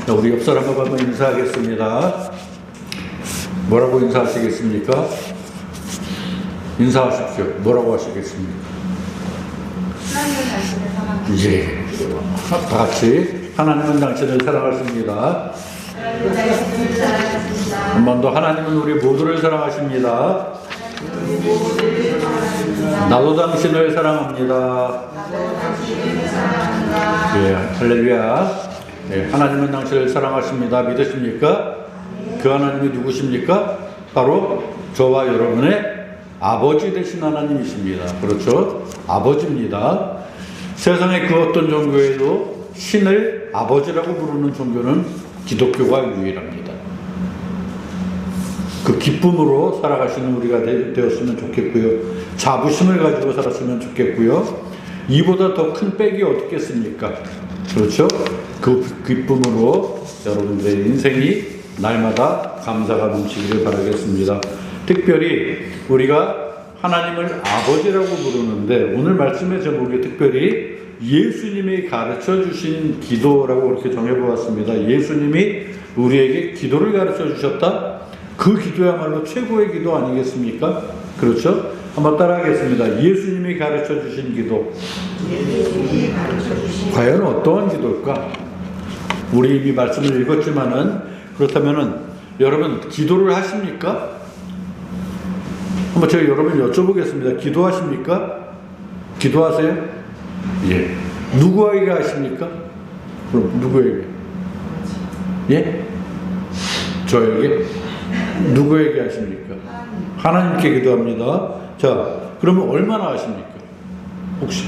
자, 우리 옆 사람하고 한번 인사하겠습니다. 뭐라고 인사하시겠습니까? 인사하십시오. 뭐라고 하시겠습니까? 하나님은 당신을 사랑하십니다. 예. 다 같이 하나님은 당신을 사랑하십니다. 하나님은 당신을 사랑하십니다. 한 번 더 하나님은 우리 모두를 사랑하십니다. 나도 당신을 사랑합니다. 나도 당신을 사랑합니다. 예, 할렐루야. 네, 하나님은 당신을 사랑하십니다. 믿으십니까? 그 하나님이 누구십니까? 바로 저와 여러분의 아버지 되신 하나님이십니다. 그렇죠? 아버지입니다. 세상의 그 어떤 종교에도 신을 아버지라고 부르는 종교는 기독교가 유일합니다. 그 기쁨으로 살아가시는 우리가 되었으면 좋겠고요. 자부심을 가지고 살았으면 좋겠고요. 이보다 더 큰 백이 어디 있겠습니까? 그렇죠? 그 기쁨으로 여러분들의 인생이 날마다 감사가 넘치기를 바라겠습니다. 특별히 우리가 하나님을 아버지라고 부르는데 오늘 말씀의 제목이 특별히 예수님이 가르쳐 주신 기도라고 이렇게 정해보았습니다. 예수님이 우리에게 기도를 가르쳐 주셨다? 그 기도야말로 최고의 기도 아니겠습니까? 그렇죠? 한번 따라하겠습니다. 예수님이 가르쳐 주신 기도. 과연 어떠한 기도일까? 우리 이미 말씀을 읽었지만은 그렇다면은 여러분 기도를 하십니까? 한번 제가 여러분 여쭤보겠습니다. 기도하십니까? 기도하세요? 예. 누구에게 하십니까? 그럼 누구에게? 예? 저에게? 누구에게 하십니까? 하나님께 기도합니다. 자, 그러면 얼마나 하십니까? 혹시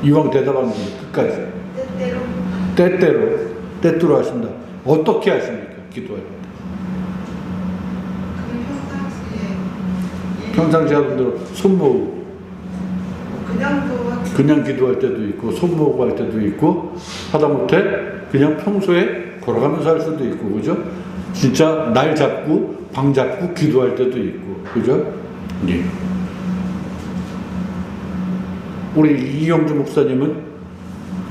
이왕 대답하는 분 끝까지 때때로 하신다. 어떻게 하십니까? 기도할 때. 평상시에 하던 대로 손 모으고 그냥 기도할 때도 있고 손 모으고 할 때도 있고 하다못해 그냥 평소에 걸어가면서 할 수도 있고 그죠? 진짜 날 잡고 방 잡고 기도할 때도 있고 그죠? 예. 우리 이영주 목사님은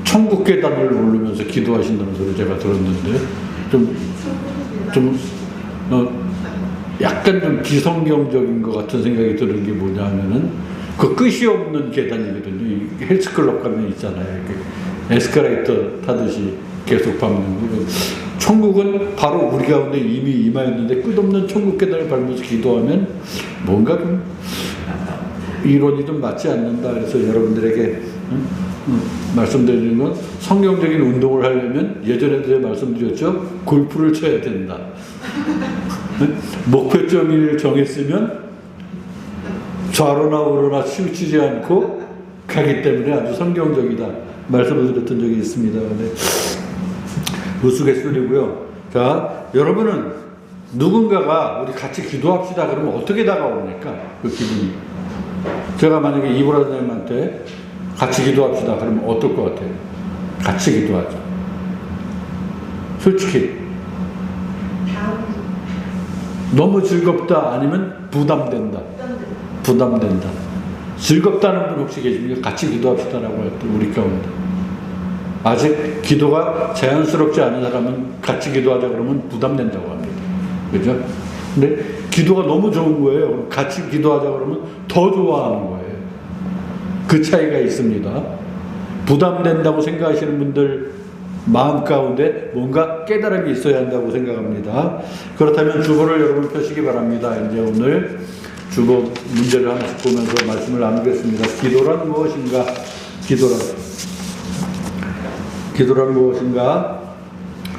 천국 계단을 오르면서 기도하신다는 소리 제가 들었는데 약간 좀 비성경적인 것 같은 생각이 드는 게 뭐냐 하면은 그 끝이 없는 계단이거든요. 헬스클럽 가면 있잖아요. 에스컬레이터 타듯이 계속 밟는 거. 천국은 바로 우리 가운데 이미 임하였는데 끝없는 천국 계단을 밟으면서 기도하면 뭔가 좀 이론이 좀 맞지 않는다. 그래서 여러분들에게 말씀드리는 건 성경적인 운동을 하려면 예전에도 제가 말씀드렸죠. 골프를 쳐야 된다. 목표점을 정했으면 좌로나 우로나 치우치지 않고 가기 때문에 아주 성경적이다. 말씀을 드렸던 적이 있습니다. 근데 우스갯소리고요. 자, 여러분은 누군가가 우리 같이 기도합시다 그러면 어떻게 다가옵니까? 그 기분이. 제가 만약에 이브라님한테 같이 기도합시다 그러면 어떨 것 같아요? 같이 기도하죠. 솔직히 너무 즐겁다 아니면 부담된다. 부담된다. 즐겁다는 분 혹시 계십니까? 같이 기도합시다라고 할 때 우리 가운데 아직 기도가 자연스럽지 않은 사람은 같이 기도하자 그러면 부담된다고 합니다. 그죠? 근데 기도가 너무 좋은 거예요. 같이 기도하자 그러면 더 좋아하는 거예요. 그 차이가 있습니다. 부담된다고 생각하시는 분들 마음 가운데 뭔가 깨달음이 있어야 한다고 생각합니다. 그렇다면 주보를 여러분 펴시기 바랍니다. 이제 오늘 주보 문제를 하나씩 보면서 말씀을 나누겠습니다. 기도란 무엇인가? 기도란 무엇인가?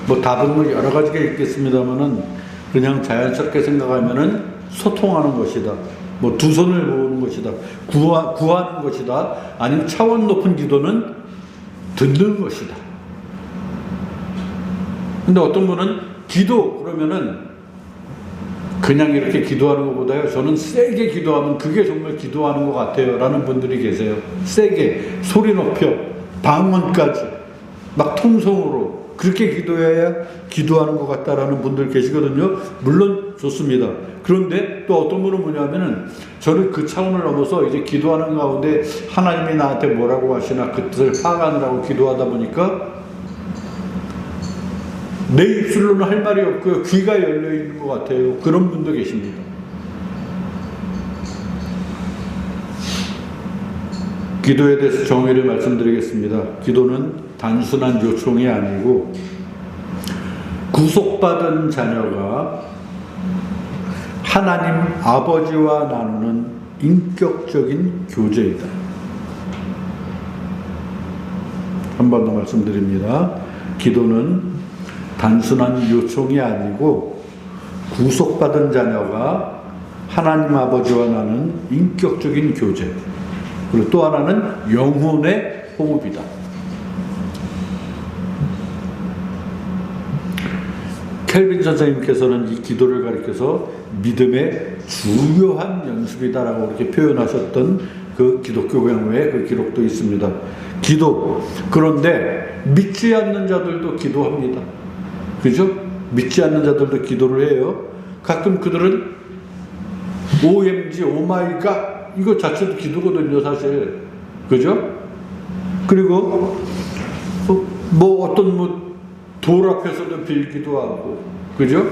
뭐 답은 뭐 여러 가지가 있겠습니다만은 그냥 자연스럽게 생각하면은 소통하는 것이다. 뭐 두 손을 모으는 것이다. 구하는 것이다. 아니면 차원 높은 기도는 듣는 것이다. 근데 어떤 분은 기도 그러면은 그냥 이렇게 기도하는 것보다요 저는 세게 기도하면 그게 정말 기도하는 것 같아요 라는 분들이 계세요. 세게 소리 높여 방언까지 막 통성으로 그렇게 기도해야 기도하는 것 같다라는 분들 계시거든요. 물론 좋습니다. 그런데 또 어떤 분은 뭐냐면은 저는 그 차원을 넘어서 이제 기도하는 가운데 하나님이 나한테 뭐라고 하시나 그 뜻을 파악하느라고 기도하다 보니까 내 입술로는 할 말이 없고요. 귀가 열려 있는 것 같아요. 그런 분도 계십니다. 기도에 대해서 정의를 말씀드리겠습니다. 기도는 단순한 요청이 아니고 구속받은 자녀가 하나님 아버지와 나누는 인격적인 교제이다. 한 번 더 말씀드립니다. 기도는 단순한 요청이 아니고 구속받은 자녀가 하나님 아버지와 나누는 인격적인 교제, 그리고 또 하나는 영혼의 호흡이다. 켈빈 선생님께서는 이 기도를 가리켜서 믿음의 중요한 연습이다라고 이렇게 표현하셨던 그 기독교 강요의 그 기록도 있습니다. 기도. 그런데 믿지 않는 자들도 기도합니다. 그죠? 믿지 않는 자들도 기도를 해요. 가끔 그들은 OMG, 오마이갓 이거 자체도 기도거든요, 사실. 그죠? 그리고 뭐 어떤 돌 앞에서도 빌기도 하고, 그죠?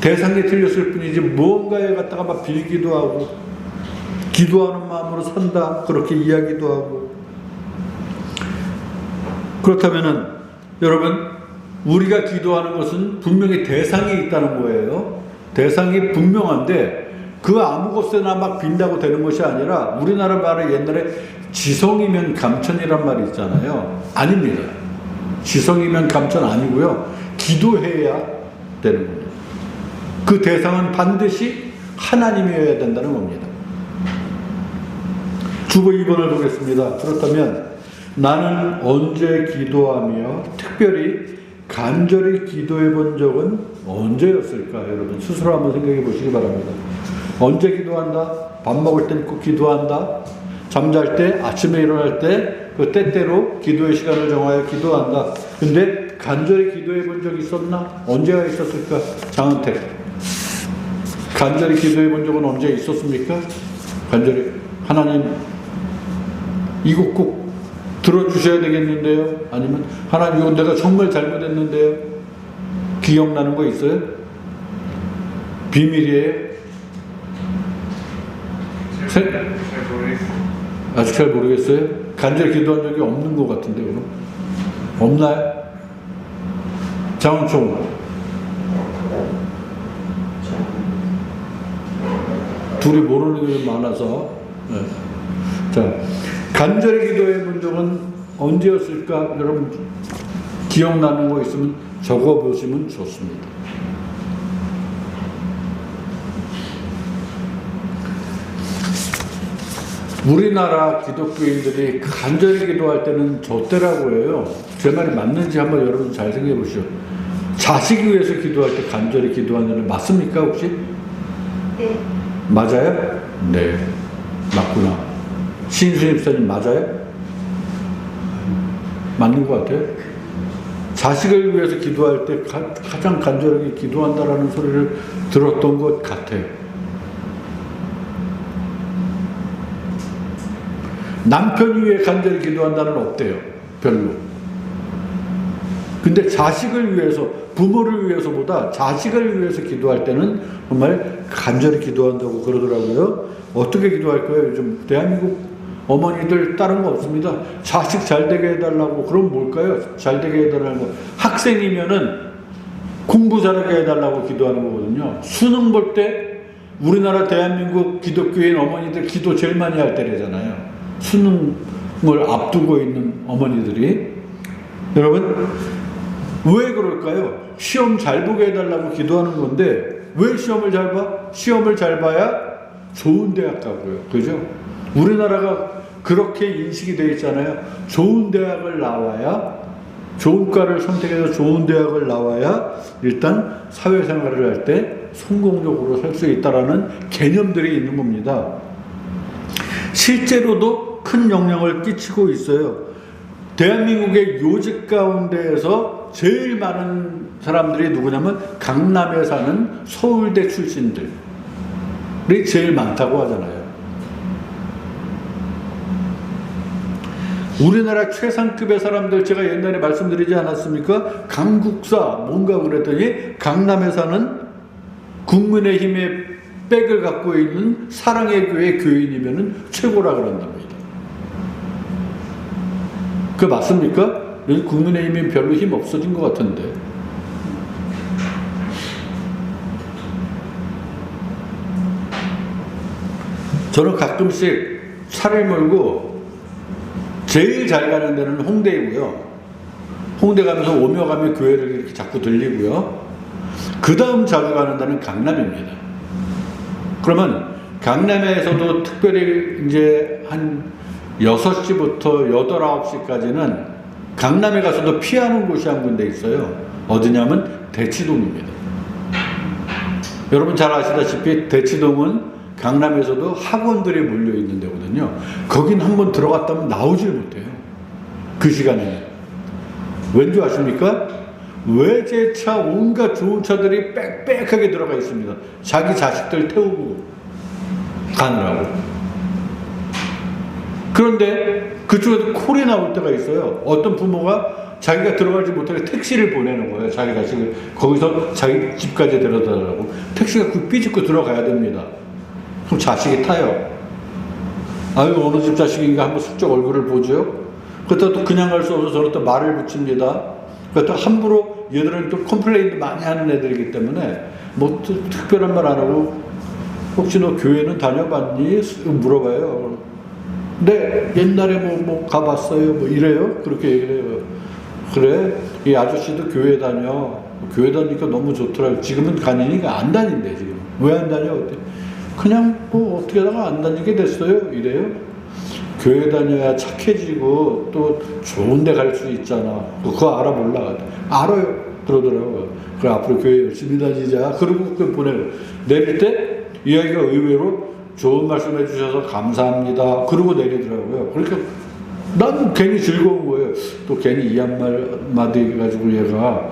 대상이 틀렸을 뿐이지 무언가에 갖다가 막 빌기도 하고, 기도하는 마음으로 산다 그렇게 이야기도 하고. 그렇다면은 여러분, 우리가 기도하는 것은 분명히 대상이 있다는 거예요. 대상이 분명한데 그 아무 곳에나 막 빈다고 되는 것이 아니라, 우리나라 말에 옛날에 지성이면 감천이란 말이 있잖아요. 아닙니다. 지성이면 감천 아니고요. 기도해야 되는 겁니다. 그 대상은 반드시 하나님이어야 된다는 겁니다. 주보 2번을 보겠습니다. 그렇다면 나는 언제 기도하며 특별히 간절히 기도해 본 적은 언제였을까? 여러분 스스로 한번 생각해 보시기 바랍니다. 언제 기도한다? 밥 먹을 땐 꼭 기도한다. 잠잘 때, 아침에 일어날 때 그 때때로 기도의 시간을 정하여 기도한다. 근데 간절히 기도해 본 적이 있었나? 언제가 있었을까? 장은택, 간절히 기도해 본 적은 언제 있었습니까? 간절히 하나님 이거 꼭 들어주셔야 되겠는데요? 아니면 하나님 이거 내가 정말 잘못했는데요? 기억나는 거 있어요? 비밀이에요? 아직 잘 모르겠어요? 간절히 기도한 적이 없는 것 같은데, 그럼? 없나요? 장은총. 둘이 모르는 게 많아서. 네. 자, 간절히 기도해 본 적은 언제였을까? 여러분, 기억나는 거 있으면 적어 보시면 좋습니다. 우리나라 기독교인들이 간절히 기도할 때는 저 때라고 해요. 제 말이 맞는지 한번 여러분 잘 생각해 보시죠. 자식 위해서 기도할 때 간절히 기도하는 일 맞습니까, 혹시? 네. 맞아요? 네. 맞구나. 신수님 목사님 맞아요? 맞는 것 같아요? 자식을 위해서 기도할 때 가장 간절하게 기도한다라는 소리를 들었던 것 같아요. 남편 위해 간절히 기도한다는 없대요. 별로. 근데 자식을 위해서, 부모를 위해서보다 자식을 위해서 기도할 때는 정말 간절히 기도한다고 그러더라고요. 어떻게 기도할 거예요? 요즘 대한민국 어머니들 다른 거 없습니다. 자식 잘 되게 해달라고. 그럼 뭘까요? 잘 되게 해달라는 거. 학생이면은 공부 잘하게 해달라고 기도하는 거거든요. 수능 볼 때 우리나라 대한민국 기독교인 어머니들 기도 제일 많이 할 때래잖아요. 수능을 앞두고 있는 어머니들이. 여러분, 왜 그럴까요? 시험 잘 보게 해달라고 기도하는 건데 왜 시험을 잘 봐? 시험을 잘 봐야 좋은 대학 가고요. 그죠? 우리나라가 그렇게 인식이 되어 있잖아요. 좋은 대학을 나와야, 좋은 과를 선택해서 좋은 대학을 나와야 일단 사회생활을 할 때 성공적으로 살 수 있다라는 개념들이 있는 겁니다. 실제로도 큰 영향을 끼치고 있어요. 대한민국의 요직 가운데에서 제일 많은 사람들이 누구냐면 강남에 사는 서울대 출신들이 제일 많다고 하잖아요. 우리나라 최상급의 사람들 제가 옛날에 말씀드리지 않았습니까? 강국사 뭔가 그랬더니 강남에 사는 국민의힘의 백을 갖고 있는 사랑의 교회 교인이면 최고라 그런답니다. 그 맞습니까? 국민의힘이 별로 힘 없어진 것 같은데. 저는 가끔씩 차를 몰고 제일 잘 가는 데는 홍대이고요. 홍대 가면서 오며 가며 교회를 이렇게 자꾸 들리고요. 그 다음 자주 가는 데는 강남입니다. 그러면 강남에서도 특별히 이제 한 6시부터 8, 9시까지는 강남에 가서도 피하는 곳이 한 군데 있어요. 어디냐면 대치동입니다. 여러분 잘 아시다시피 대치동은 강남에서도 학원들이 몰려있는 데거든요. 거긴 한번 들어갔다면 나오질 못해요. 그 시간에는. 왠지 아십니까? 외제차 온갖 좋은 차들이 빽빽하게 들어가 있습니다. 자기 자식들 태우고 가느라고. 그런데 그쪽에도 콜이 나올 때가 있어요. 어떤 부모가 자기가 들어가지 못하게 택시를 보내는 거예요. 자기 자식을 거기서 자기 집까지 데려다라고. 택시가 그 삐집고 들어가야 됩니다. 그럼 자식이 타요. 아유 어느 집 자식인가 한번 슬쩍 얼굴을 보죠. 그렇다고 또 그냥 갈 수 없어서 저는 또 말을 붙입니다. 그렇다고 함부로 얘들은 또 컴플레인도 많이 하는 애들이기 때문에 뭐 특별한 말 안 하고 혹시 너 교회는 다녀봤니? 물어봐요. 네 옛날에 뭐 가봤어요. 뭐 이래요. 그렇게 얘기를 해요. 그래 이 아저씨도 교회 다녀. 교회 다니니까 너무 좋더라고. 지금은 다니니까 안 다닌대 지금. 왜 안 다녀? 그냥 뭐 어떻게 하다가 안 다니게 됐어요. 이래요. 교회 다녀야 착해지고 또 좋은 데 갈 수 있잖아. 그거 알아 몰라. 알아요. 그러더라고요. 그래 앞으로 교회 열심히 다니자. 그러고 그 보내요. 내릴 때 이 아이가 의외로 좋은 말씀 해주셔서 감사합니다. 그러고 내리더라고요. 그러니까 난 괜히 즐거운 거예요. 또 괜히 이 한마디 해가지고 얘가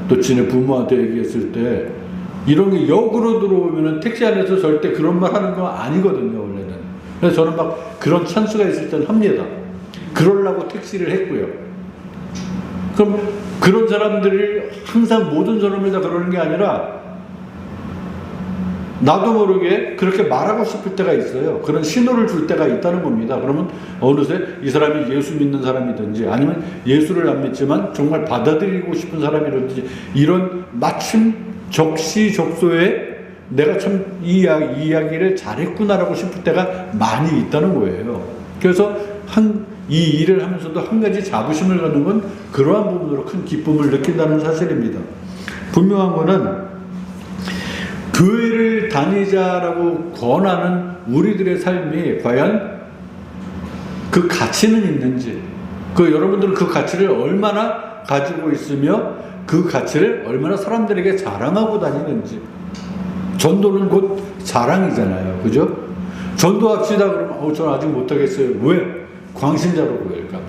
또 지네 부모한테 얘기했을 때 이런 게 역으로 들어오면은 택시 안에서 절대 그런 말 하는 건 아니거든요, 원래는. 그래서 저는 막 그런 찬스가 있을 때는 합니다. 그러려고 택시를 했고요. 그럼 그런 사람들이 항상 모든 사람이 다 그러는 게 아니라 나도 모르게 그렇게 말하고 싶을 때가 있어요. 그런 신호를 줄 때가 있다는 겁니다. 그러면 어느새 이 사람이 예수 믿는 사람이든지 아니면 예수를 안 믿지만 정말 받아들이고 싶은 사람이든지 이런 마침 적시적소에 내가 참 이 이야기를 잘했구나라고 싶을 때가 많이 있다는 거예요. 그래서 이 일을 하면서도 한 가지 자부심을 갖는 건 그러한 부분으로 큰 기쁨을 느낀다는 사실입니다. 분명한 거는 교회를 다니자라고 권하는 우리들의 삶이 과연 그 가치는 있는지, 여러분들은 그 가치를 얼마나 가지고 있으며 그 가치를 얼마나 사람들에게 자랑하고 다니는지. 전도는 곧 자랑이잖아요. 그죠? 전도합시다 그러면 저는 아직 못하겠어요. 왜? 광신자로 보일까봐.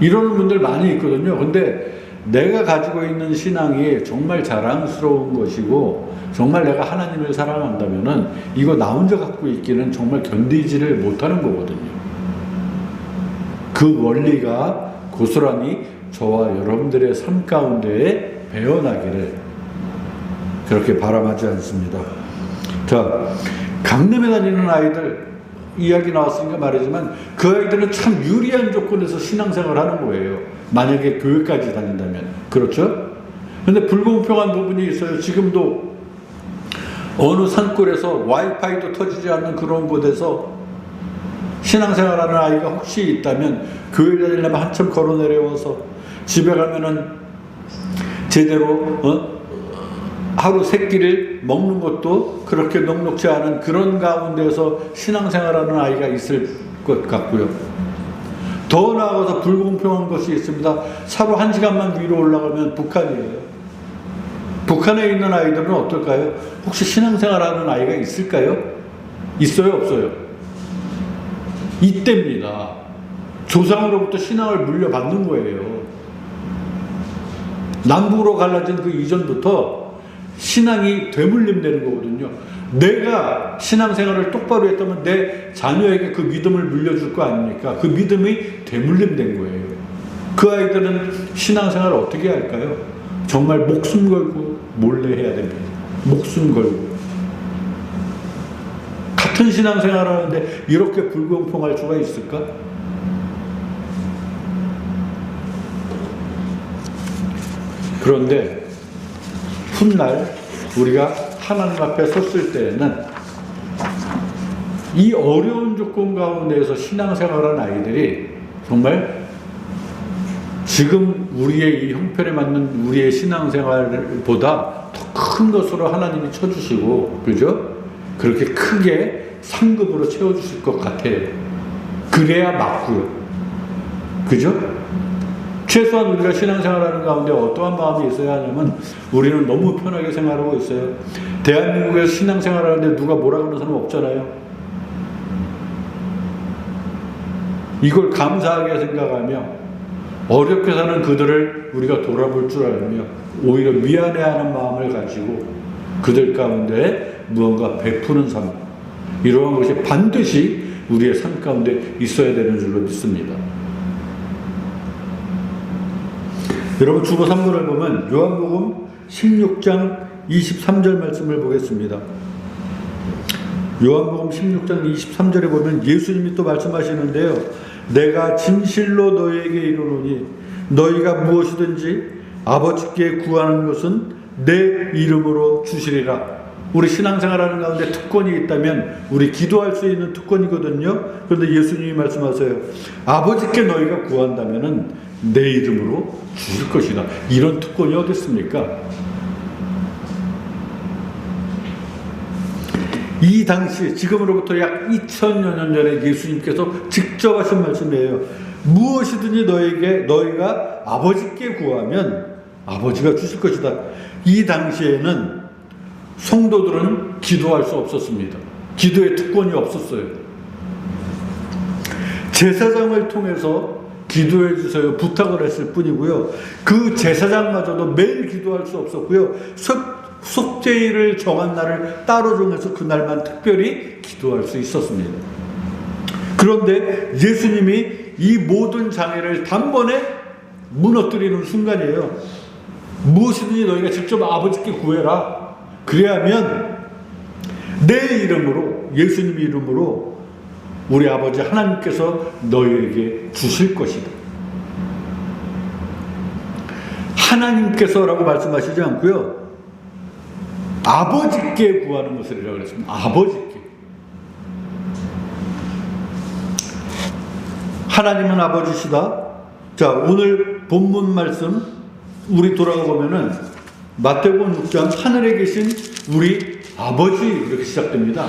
이러는 분들 많이 있거든요. 근데 내가 가지고 있는 신앙이 정말 자랑스러운 것이고 정말 내가 하나님을 사랑한다면은 이거 나 혼자 갖고 있기는 정말 견디지를 못하는 거거든요. 그 원리가 고스란히 저와 여러분들의 삶 가운데에 배어나기를 그렇게 바람하지 않습니다. 자, 강남에 다니는 아이들 이야기 나왔으니까 말이지만 그 아이들은 참 유리한 조건에서 신앙생활을 하는 거예요. 만약에 교회까지 다닌다면. 그렇죠? 근데 불공평한 부분이 있어요. 지금도 어느 산골에서 와이파이도 터지지 않는 그런 곳에서 신앙생활하는 아이가 혹시 있다면 교회를 다니려면 한참 걸어 내려와서 집에 가면은 제대로 하루 세 끼를 먹는 것도 그렇게 넉넉지 않은 그런 가운데서 신앙생활하는 아이가 있을 것 같고요. 더 나아가서 불공평한 것이 있습니다. 차로 1시간만 위로 올라가면 북한이에요. 북한에 있는 아이들은 어떨까요? 혹시 신앙생활하는 아이가 있을까요? 있어요? 없어요? 이때입니다. 조상으로부터 신앙을 물려받는 거예요. 남북으로 갈라진 그 이전부터 신앙이 되물림되는 거거든요. 내가 신앙생활을 똑바로 했다면 내 자녀에게 그 믿음을 물려줄 거 아닙니까? 그 믿음이 되물림된 거예요. 그 아이들은 신앙생활을 어떻게 할까요? 정말 목숨 걸고 몰래 해야 됩니다. 목숨 걸고. 같은 신앙생활을 하는데 이렇게 불공평할 수가 있을까? 그런데 훗날 우리가 하나님 앞에 섰을 때에는 이 어려운 조건 가운데에서 신앙생활한 아이들이 정말 지금 우리의 이 형편에 맞는 우리의 신앙생활보다 더 큰 것으로 하나님이 쳐주시고, 그죠? 그렇게 크게 상급으로 채워주실 것 같아요. 그래야 맞고요. 그죠? 최소한 우리가 신앙생활하는 가운데 어떠한 마음이 있어야 하냐면, 우리는 너무 편하게 생활하고 있어요. 대한민국에서 신앙생활하는데 누가 뭐라 그러는 사람 없잖아요. 이걸 감사하게 생각하며 어렵게 사는 그들을 우리가 돌아볼 줄 알며 오히려 미안해하는 마음을 가지고 그들 가운데 무언가 베푸는 삶, 이러한 것이 반드시 우리의 삶 가운데 있어야 되는 줄로 믿습니다. 여러분, 주보 3부를 보면 요한복음 16장 23절 말씀을 보겠습니다. 요한복음 16장 23절에 보면 예수님이 또 말씀하시는데요. 내가 진실로 너희에게 이르노니 너희가 무엇이든지 아버지께 구하는 것은 내 이름으로 주시리라. 우리 신앙생활하는 가운데 특권이 있다면 우리 기도할 수 있는 특권이거든요. 그런데 예수님이 말씀하세요. 아버지께 너희가 구한다면 내 이름으로 주실 것이다. 이런 특권이 어디 있습니까? 이 당시, 지금으로부터 약 2000여 년 전에 예수님께서 직접 하신 말씀이에요. 무엇이든지 너희가 아버지께 구하면 아버지가 주실 것이다. 이 당시에는 성도들은 기도할 수 없었습니다. 기도의 특권이 없었어요. 제사장을 통해서 기도해 주세요 부탁을 했을 뿐이고요. 그 제사장마저도 매일 기도할 수 없었고요. 속죄일을 정한 날을 따로 정해서 그날만 특별히 기도할 수 있었습니다. 그런데 예수님이 이 모든 장애를 단번에 무너뜨리는 순간이에요. 무엇이든지 너희가 직접 아버지께 구해라. 그래야면 내 이름으로, 예수님의 이름으로 우리 아버지 하나님께서 너희에게 주실 것이다. 하나님께서라고 말씀하시지 않고요. 아버지께 구하는 것이라고 그랬습니다. 아버지께. 하나님은 아버지시다. 자, 오늘 본문 말씀 우리 돌아가 보면은 마태복음 6장 하늘에 계신 우리 아버지 이렇게 시작됩니다.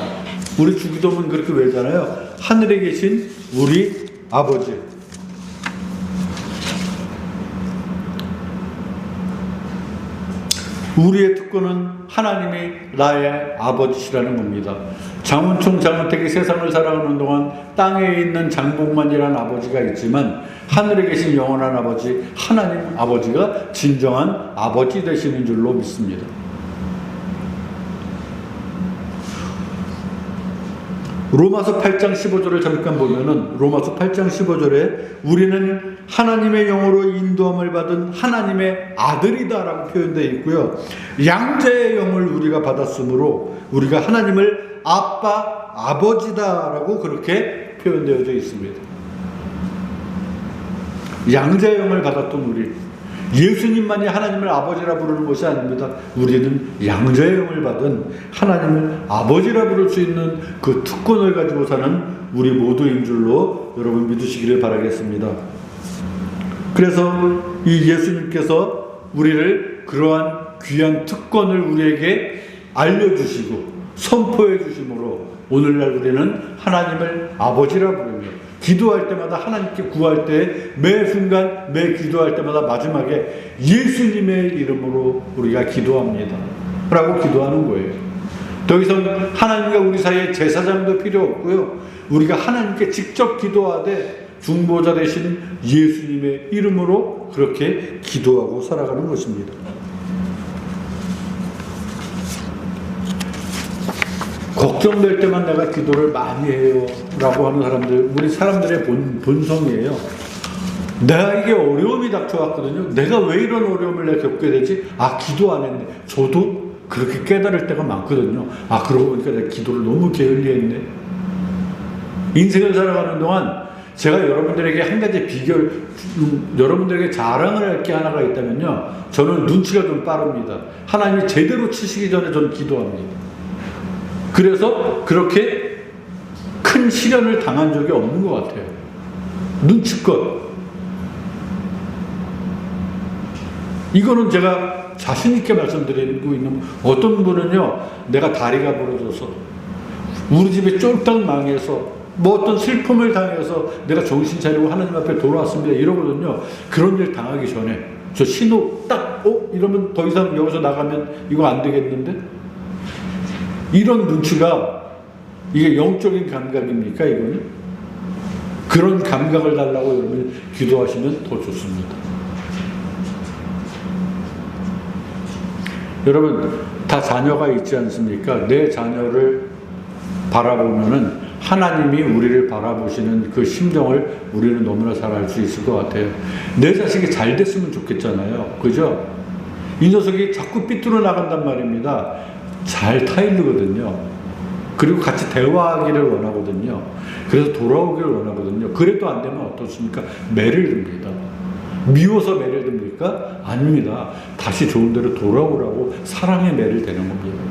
우리 주기도문 그렇게 외잖아요. 하늘에 계신 우리 아버지. 우리의 특권은 하나님이 나의 아버지시라는 겁니다. 장훈총 장훈택이 세상을 살아가는 동안 땅에 있는 장복만이라는 아버지가 있지만 하늘에 계신 영원한 아버지 하나님 아버지가 진정한 아버지 되시는 줄로 믿습니다. 로마서 8장 15절을 잠깐 보면은 로마서 8장 15절에 우리는 하나님의 영으로 인도함을 받은 하나님의 아들이다라고 표현되어 있고요. 양자의 영을 우리가 받았으므로 우리가 하나님을 아빠, 아버지다라고 그렇게 표현되어져 있습니다. 양자의 영을 받았던 우리, 예수님만이 하나님을 아버지라 부르는 것이 아닙니다. 우리는 양자의 영을 받은 하나님을 아버지라 부를 수 있는 그 특권을 가지고 사는 우리 모두인 줄로 여러분 믿으시기를 바라겠습니다. 그래서 이 예수님께서 우리를 그러한 귀한 특권을 우리에게 알려주시고 선포해 주심으로 오늘날 우리는 하나님을 아버지라 부르며 기도할 때마다 하나님께 구할 때 매 순간 매 기도할 때마다 마지막에 예수님의 이름으로 우리가 기도합니다 라고 기도하는 거예요. 더 이상 하나님과 우리 사이에 제사장도 필요 없고요. 우리가 하나님께 직접 기도하되 중보자 되신 예수님의 이름으로 그렇게 기도하고 살아가는 것입니다. 걱정될 때만 내가 기도를 많이 해요 라고 하는 사람들, 우리 사람들의 본성이에요. 내게 어려움이 닥쳐왔거든요. 내가 왜 이런 어려움을 내가 겪게 되지? 아, 기도 안 했네. 저도 그렇게 깨달을 때가 많거든요. 아, 그러고 보니까 내가 기도를 너무 게을리 했네. 인생을 살아가는 동안 제가 여러분들에게 한 가지 여러분들에게 자랑을 할 게 하나가 있다면요, 저는 눈치가 좀 빠릅니다. 하나님이 제대로 치시기 전에 저는 기도합니다. 그래서 그렇게 큰 시련을 당한 적이 없는 것 같아요. 눈치껏. 이거는 제가 자신있게 말씀드리고 있는, 어떤 분은요, 내가 다리가 부러져서, 우리 집에 쫄딱 망해서, 뭐 어떤 슬픔을 당해서 내가 정신 차리고 하나님 앞에 돌아왔습니다 이러거든요. 그런 일 당하기 전에 저 신호 딱 이러면 더 이상 여기서 나가면 이거 안 되겠는데, 이런 눈치가, 이게 영적인 감각입니까? 이거는 그런 감각을 달라고 여러분 기도하시면 더 좋습니다. 여러분 다 자녀가 있지 않습니까? 내 자녀를 바라보면은 하나님이 우리를 바라보시는 그 심정을 우리는 너무나 잘 알 수 있을 것 같아요. 내 자식이 잘 됐으면 좋겠잖아요. 그죠? 이 녀석이 자꾸 삐뚤어 나간단 말입니다. 잘 타일르거든요. 그리고 같이 대화하기를 원하거든요. 그래서 돌아오기를 원하거든요. 그래도 안 되면 어떻습니까? 매를 듭니다. 미워서 매를 듭니까? 아닙니다. 다시 좋은 데로 돌아오라고 사랑의 매를 대는 겁니다.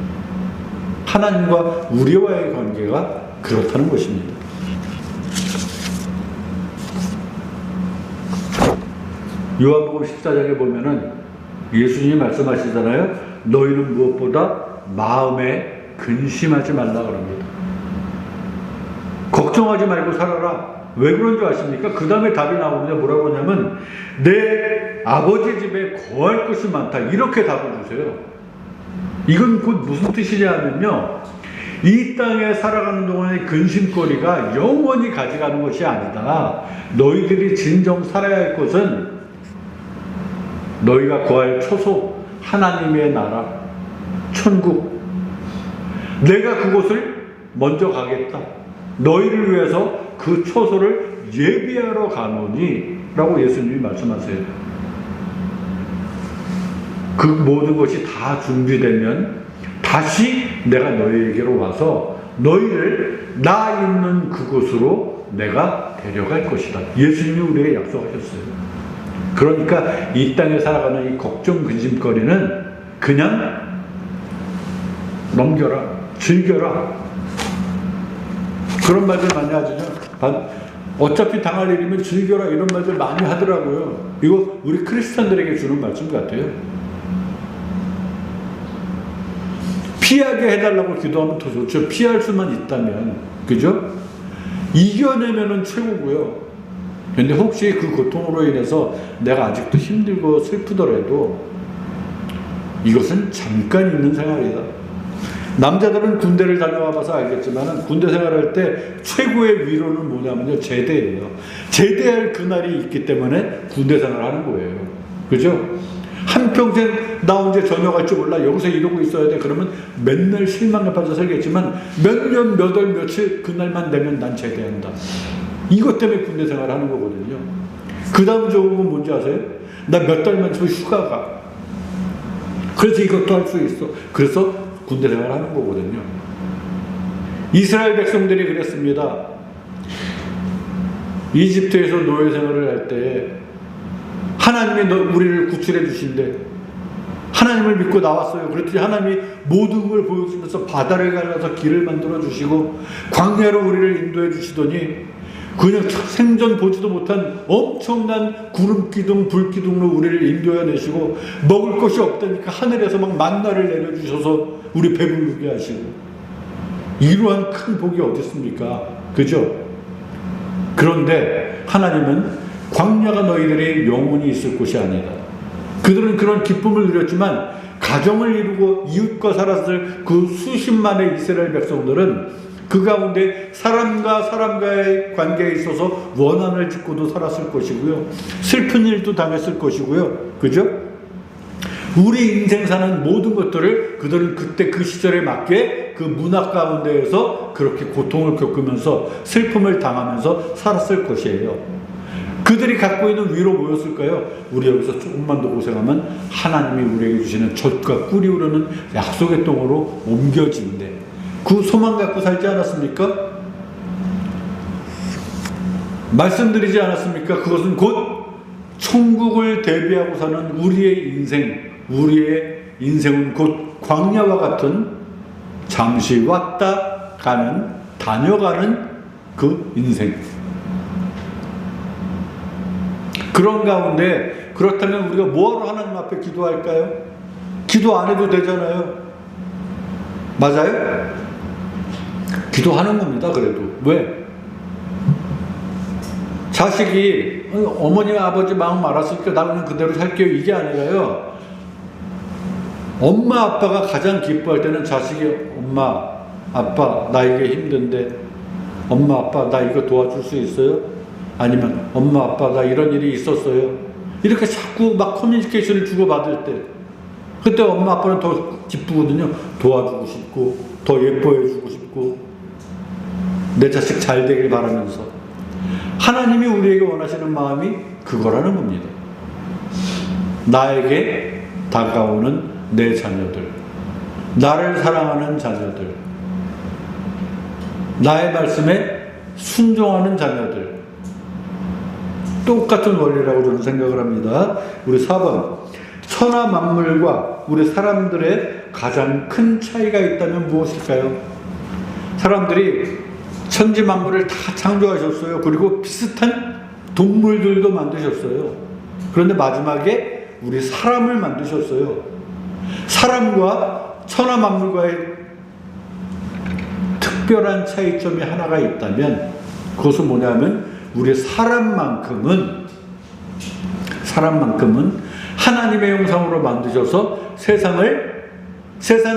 하나님과 우리와의 관계가 그렇다는 것입니다. 요한복음 14장에 보면은 예수님이 말씀하시잖아요. 너희는 무엇보다 마음에 근심하지 말라 그럽니다. 걱정하지 말고 살아라. 왜 그런 줄 아십니까? 그 다음에 답이 나오는데 뭐라고 하냐면, 내 아버지 집에 거할 것이 많다. 이렇게 답을 주세요. 이건 곧 무슨 뜻이냐면요, 이 땅에 살아가는 동안의 근심거리가 영원히 가져가는 것이 아니다. 너희들이 진정 살아야 할 것은 너희가 구할 초소, 하나님의 나라, 천국. 내가 그곳을 먼저 가겠다. 너희를 위해서 그 초소를 예비하러 가노니 라고 예수님이 말씀하세요. 그 모든 것이 다 준비되면 다시 내가 너희에게로 와서 너희를 나 있는 그곳으로 내가 데려갈 것이다. 예수님이 우리에게 약속하셨어요. 그러니까 이 땅에 살아가는 이 걱정 근심거리는 그냥 넘겨라, 즐겨라. 그런 말들 많이 하죠. 어차피 당할 일이면 즐겨라, 이런 말들 많이 하더라고요. 이거 우리 크리스찬들에게 주는 말씀 같아요. 피하게 해달라고 기도하면 더 좋죠. 피할 수만 있다면. 그죠? 이겨내면은 최고고요. 근데 혹시 그 고통으로 인해서 내가 아직도 힘들고 슬프더라도 이것은 잠깐 있는 생활이다. 남자들은 군대를 다녀와 봐서 알겠지만 군대 생활할 때 최고의 위로는 뭐냐면요, 제대예요. 제대할 그날이 있기 때문에 군대 생활하는 거예요. 그죠? 한평생 나 언제 전역할 줄 몰라, 여기서 이러고 있어야 돼. 그러면 맨날 실망에 빠져 살겠지만 몇 년, 몇 월, 며칠 그날만 되면 난 제대한다. 이것 때문에 군대 생활하는 거거든요. 그 다음 좋은 건 뭔지 아세요? 나 몇 달만 저 휴가가. 그래서 이것도 할 수 있어. 그래서 군대 생활하는 거거든요. 이스라엘 백성들이 그랬습니다. 이집트에서 노예 생활을 할 때 하나님이 우리를 구출해 주신대. 하나님을 믿고 나왔어요. 그랬더니 하나님이 모든 걸 보여주면서 바다를 갈라서 길을 만들어 주시고 광야로 우리를 인도해 주시더니 그냥 생전 보지도 못한 엄청난 구름 기둥, 불 기둥으로 우리를 인도해 내시고 먹을 것이 없다니까 하늘에서 막 만나를 내려주셔서 우리 배부르게 하시고, 이러한 큰 복이 어디 있습니까? 그죠? 그런데 하나님은 광야가 너희들의 영원히 있을 곳이 아니다. 그들은 그런 기쁨을 누렸지만 가정을 이루고 이웃과 살았을 그 수십만의 이스라엘 백성들은 그 가운데 사람과 사람과의 관계에 있어서 원한을 짓고도 살았을 것이고요. 슬픈 일도 당했을 것이고요. 그죠? 우리 인생 사는 모든 것들을 그들은 그때 그 시절에 맞게 그 문화 가운데에서 그렇게 고통을 겪으면서 슬픔을 당하면서 살았을 것이에요. 그들이 갖고 있는 위로 뭐였을까요? 우리 여기서 조금만 더 고생하면 하나님이 우리에게 주시는 젖과 꿀이 흐르는 약속의 땅으로 옮겨진대. 그 소망 갖고 살지 않았습니까? 말씀드리지 않았습니까? 그것은 곧 천국을 대비하고 사는 우리의 인생은 곧 광야와 같은 잠시 왔다 가는, 다녀가는 그 인생. 그런 가운데, 그렇다면 우리가 뭐하러 하나님 앞에 기도할까요? 기도 안 해도 되잖아요. 맞아요? 기도하는 겁니다. 그래도. 왜? 자식이 어머니 아버지 마음 알았으니까 나는 그대로 살게요, 이게 아니라요. 엄마 아빠가 가장 기뻐할 때는 자식이 엄마 아빠 나 이게 힘든데 엄마 아빠 나 이거 도와줄 수 있어요? 아니면 엄마 아빠 나 이런 일이 있었어요. 이렇게 자꾸 막 커뮤니케이션을 주고받을 때 그때 엄마 아빠는 더 기쁘거든요. 도와주고 싶고 더 예뻐해 주고 싶고 내 자식 잘 되길 바라면서. 하나님이 우리에게 원하시는 마음이 그거라는 겁니다. 나에게 다가오는 내 자녀들, 나를 사랑하는 자녀들, 나의 말씀에 순종하는 자녀들, 똑같은 원리라고 저는 생각을 합니다. 우리 4번, 천하 만물과 우리 사람들의 가장 큰 차이가 있다면 무엇일까요? 사람들이 천지 만물을 다 창조하셨어요. 그리고 비슷한 동물들도 만드셨어요. 그런데 마지막에 우리 사람을 만드셨어요. 사람과 천하 만물과의 특별한 차이점이 하나가 있다면 그것은 뭐냐면 우리 사람만큼은 하나님의 형상으로 만드셔서 세상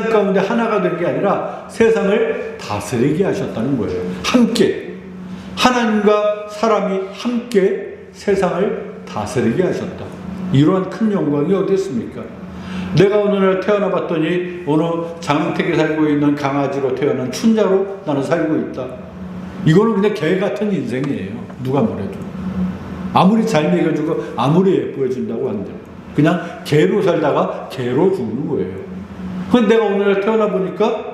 가운데 하나가 된 게 아니라 세상을 다스리게 하셨다는 거예요. 함께 하나님과 사람이 함께 세상을 다스리게 하셨다. 이러한 큰 영광이 어디 있습니까? 내가 어느 날 태어나 봤더니 어느 장택에 살고 있는 강아지로 태어난 춘자로 나는 살고 있다. 이거는 그냥 개 같은 인생이에요. 누가 뭐래도. 아무리 잘 먹여주고 아무리 예뻐해준다고 한들 그냥 개로 살다가 개로 죽는 거예요. 근데 내가 오늘 태어나 보니까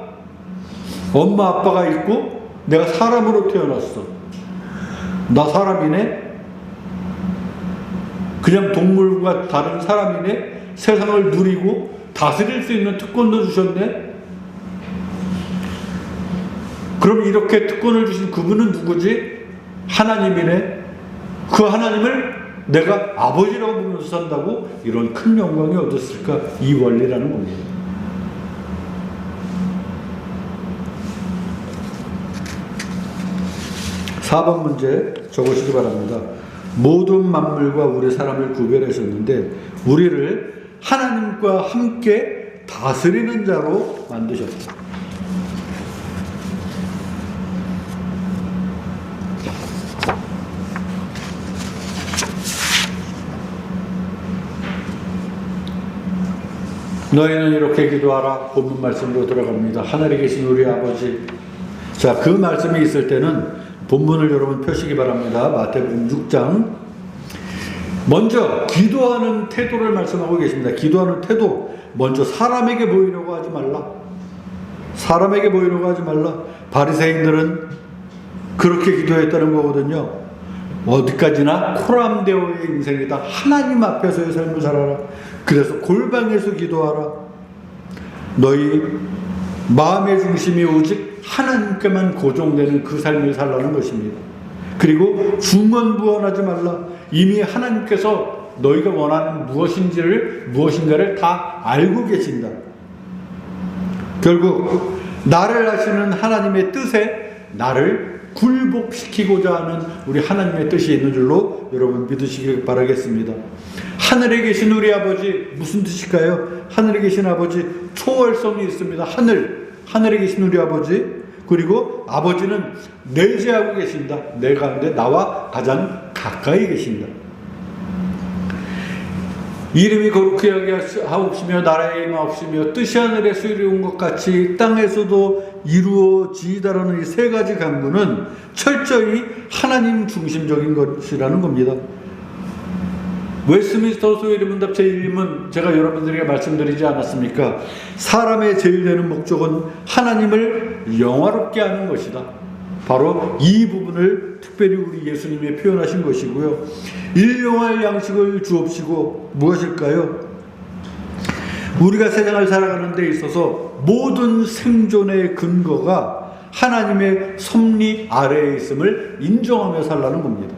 엄마 아빠가 있고 내가 사람으로 태어났어. 나 사람이네? 그냥 동물과 다른 사람이네? 세상을 누리고 다스릴 수 있는 특권도 주셨네? 그럼 이렇게 특권을 주신 그분은 누구지? 하나님이네? 그 하나님을 내가 아버지라고 부르면서 산다고? 이런 큰 영광이 얻었을까? 이 원리라는 겁니다. 4번 문제 적으시기 바랍니다. 모든 만물과 우리 사람을 구별하셨는데 우리를 하나님과 함께 다스리는 자로 만드셨다. 너희는 이렇게 기도하라. 본문 말씀으로 들어갑니다. 하늘에 계신 우리 아버지. 자, 그 말씀이 있을 때는 본문을 여러분 펴시기 바랍니다. 마태복음 6장. 먼저 기도하는 태도를 말씀하고 계십니다. 기도하는 태도. 먼저 사람에게 보이려고 하지 말라. 사람에게 보이려고 하지 말라. 바리새인들은 그렇게 기도했다는 거거든요. 어디까지나 코람데오의 인생이다. 하나님 앞에서의 삶을 살아라. 그래서 골방에서 기도하라. 너희 마음의 중심이 오직 하나님께만 고정되는 그 삶을 살라는 것입니다. 그리고 중언부언하지 말라. 이미 하나님께서 너희가 원하는 무엇인가를 다 알고 계신다. 결국 나를 아시는 하나님의 뜻에 나를 굴복시키고자 하는 우리 하나님의 뜻이 있는 줄로 여러분 믿으시길 바라겠습니다. 하늘에 계신 우리 아버지, 무슨 뜻일까요? 하늘에 계신 아버지, 초월성이 있습니다. 하늘에 계신 우리 아버지, 그리고 아버지는 내재하고 계신다. 내 가운데 나와 가장 가까이 계신다. 이름이 거룩하게 하옵시며 나라의 임하옵시며 뜻이 하늘에서 이루어온 것 같이 땅에서도 이루어지이다라는 이 세 가지 강구는 철저히 하나님 중심적인 것이라는 겁니다. 웨스트민스터 소위문답 제1은 제가 여러분들에게 말씀드리지 않았습니까? 사람의 제일 되는 목적은 하나님을 영화롭게 하는 것이다. 바로 이 부분을 특별히 우리 예수님이 표현하신 것이고요. 일용할 양식을 주옵시고 무엇일까요? 우리가 세상을 살아가는 데 있어서 모든 생존의 근거가 하나님의 섭리 아래에 있음을 인정하며 살라는 겁니다.